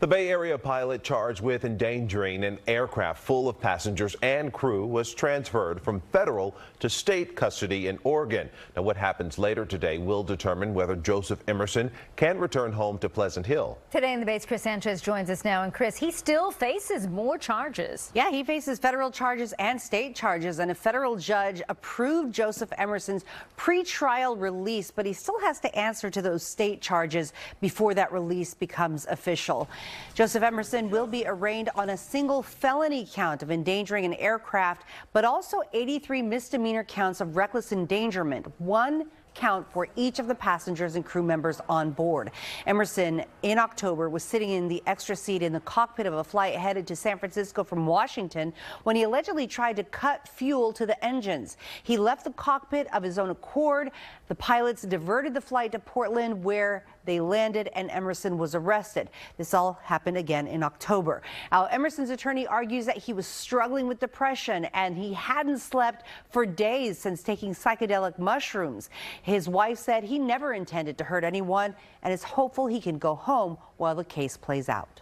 The Bay Area pilot charged with endangering an aircraft full of passengers and crew was transferred from federal to state custody in Oregon. Now, what happens later today will determine whether Joseph Emerson can return home to Pleasant Hill. Today in the base, Kris Sanchez joins us now. And Kris, he still faces more charges. Yeah, he faces federal charges and state charges, and a federal judge approved Joseph Emerson's pretrial release, but he still has to answer to those state charges before that release becomes official. Joseph Emerson will be arraigned on a single felony count of endangering an aircraft, but also 83 misdemeanor counts of reckless endangerment, one count for each of the passengers and crew members on board. Emerson, in October, was sitting in the extra seat in the cockpit of a flight headed to San Francisco from Washington when he allegedly tried to cut fuel to the engines. He left the cockpit of his own accord. The pilots diverted the flight to Portland, where they landed, and Emerson was arrested. This all happened again in October. Now, Emerson's attorney argues that he was struggling with depression and he hadn't slept for days since taking psychedelic mushrooms. His wife said he never intended to hurt anyone and is hopeful he can go home while the case plays out.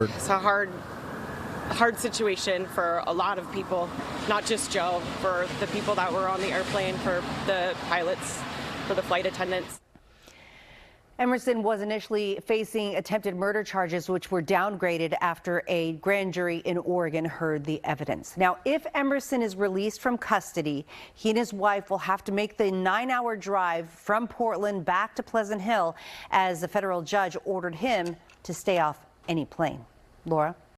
It's a hard situation for a lot of people, not just Joe, for the people that were on the airplane, for the pilots, for the flight attendants. Emerson was initially facing attempted murder charges, which were downgraded after a grand jury in Oregon heard the evidence. Now, if Emerson is released from custody, he and his wife will have to make the 9-hour drive from Portland back to Pleasant Hill, as the federal judge ordered him to stay off any plane. Laura?